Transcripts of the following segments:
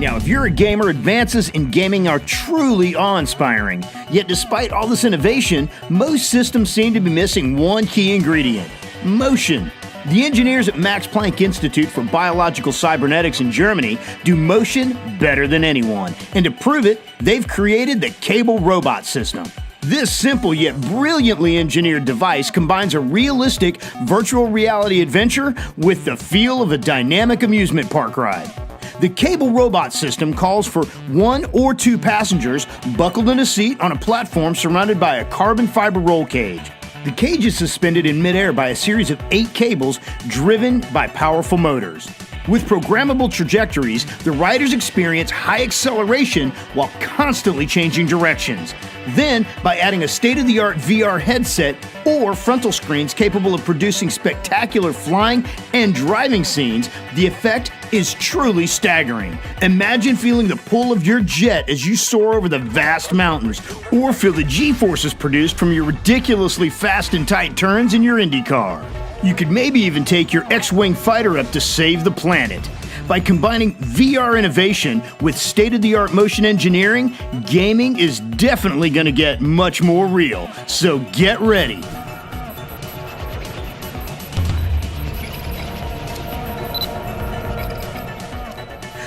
Now, if you're a gamer, advances in gaming are truly awe-inspiring. Yet despite all this innovation, most systems seem to be missing one key ingredient: motion. The engineers at Max Planck Institute for Biological Cybernetics in Germany do motion better than anyone. And to prove it, they've created the Cable Robot System. This simple yet brilliantly engineered device combines a realistic virtual reality adventure with the feel of a dynamic amusement park ride. The Cable Robot System calls for 1 or 2 passengers buckled in a seat on a platform surrounded by a carbon fiber roll cage. The cage is suspended in midair by a series of 8 cables driven by powerful motors. With programmable trajectories, the riders experience high acceleration while constantly changing directions. Then, by adding a state-of-the-art VR headset or frontal screens capable of producing spectacular flying and driving scenes, the effect is truly staggering. Imagine feeling the pull of your jet as you soar over the vast mountains, or feel the G-forces produced from your ridiculously fast and tight turns in your Indy car. You could maybe even take your X-Wing fighter up to save the planet. By combining VR innovation with state-of-the-art motion engineering, gaming is definitely going to get much more real. So get ready.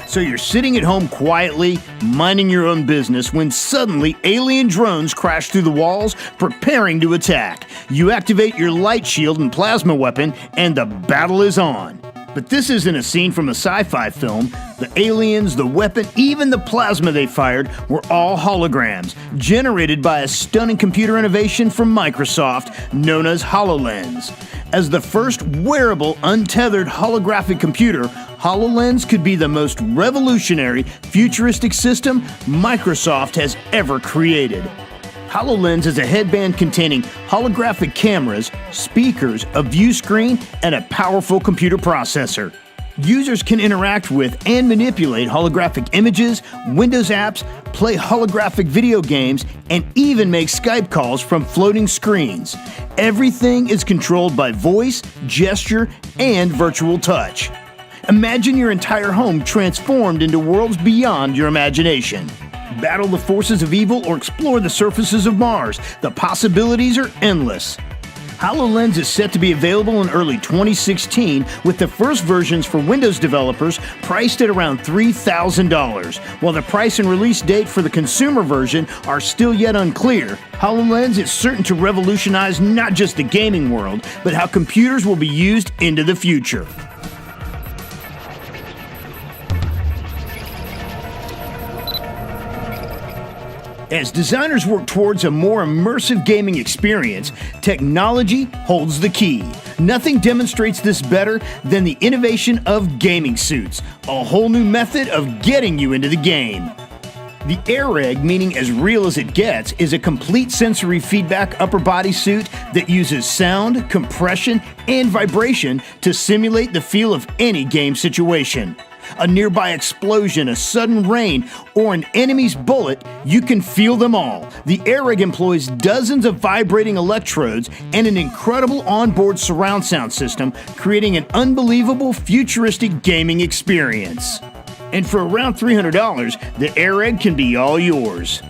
So you're sitting at home quietly, minding your own business, when suddenly alien drones crash through the walls, preparing to attack. You activate your light shield and plasma weapon, and the battle is on. But this isn't a scene from a sci-fi film. The aliens, the weapon, even the plasma they fired were all holograms, generated by a stunning computer innovation from Microsoft known as HoloLens. As the first wearable, untethered holographic computer, HoloLens could be the most revolutionary, futuristic system Microsoft has ever created. HoloLens is a headband containing holographic cameras, speakers, a view screen, and a powerful computer processor. Users can interact with and manipulate holographic images, Windows apps, play holographic video games, and even make Skype calls from floating screens. Everything is controlled by voice, gesture, and virtual touch. Imagine your entire home transformed into worlds beyond your imagination. Battle the forces of evil or explore the surfaces of Mars. The possibilities are endless. HoloLens is set to be available in early 2016, with the first versions for Windows developers priced at around $3,000. While the price and release date for the consumer version are still yet unclear, HoloLens is certain to revolutionize not just the gaming world, but how computers will be used into the future. As designers work towards a more immersive gaming experience, technology holds the key. Nothing demonstrates this better than the innovation of gaming suits, a whole new method of getting you into the game. The AirEgg, meaning as real as it gets, is a complete sensory feedback upper body suit that uses sound, compression, and vibration to simulate the feel of any game situation. A nearby explosion, a sudden rain, or an enemy's bullet, you can feel them all. The AirEgg employs dozens of vibrating electrodes and an incredible onboard surround sound system, creating an unbelievable futuristic gaming experience. And for around $300, the AirEgg can be all yours.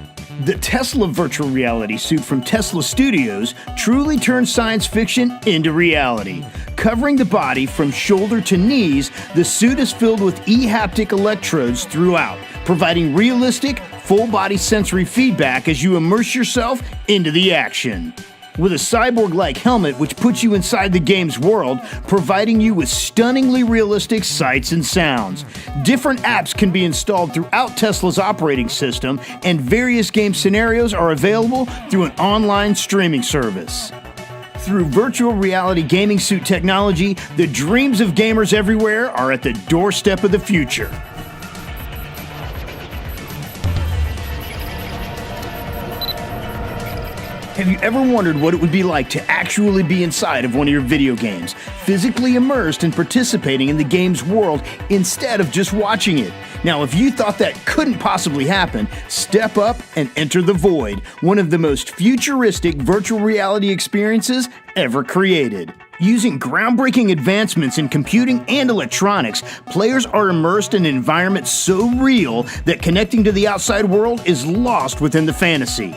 The Tesla virtual reality suit from Tesla Studios truly turns science fiction into reality. Covering the body from shoulder to knees, the suit is filled with e-haptic electrodes throughout, providing realistic, full-body sensory feedback as you immerse yourself into the action. With a cyborg-like helmet which puts you inside the game's world, providing you with stunningly realistic sights and sounds. Different apps can be installed throughout Tesla's operating system, and various game scenarios are available through an online streaming service. Through virtual reality gaming suit technology, the dreams of gamers everywhere are at the doorstep of the future. Have you ever wondered what it would be like to actually be inside of one of your video games, physically immersed and participating in the game's world instead of just watching it? Now, if you thought that couldn't possibly happen, step up and enter the Void, one of the most futuristic virtual reality experiences ever created. Using groundbreaking advancements in computing and electronics, players are immersed in an environment so real that connecting to the outside world is lost within the fantasy.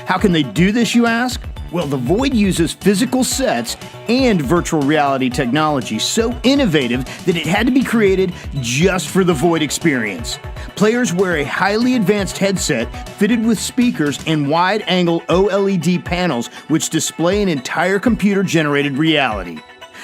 How can they do this, you ask? Well, the Void uses physical sets and virtual reality technology so innovative that it had to be created just for the Void experience. Players wear a highly advanced headset fitted with speakers and wide-angle OLED panels which display an entire computer-generated reality.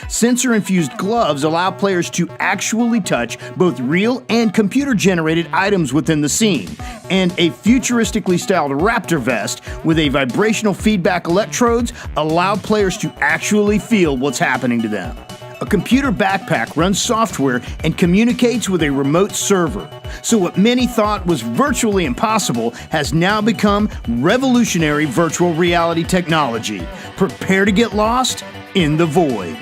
Sensor-infused gloves allow players to actually touch both real and computer-generated items within the scene, and a futuristically styled Raptor vest with a vibrational feedback electrodes allow players to actually feel what's happening to them. A computer backpack runs software and communicates with a remote server. So what many thought was virtually impossible has now become revolutionary virtual reality technology. Prepare to get lost in the Void.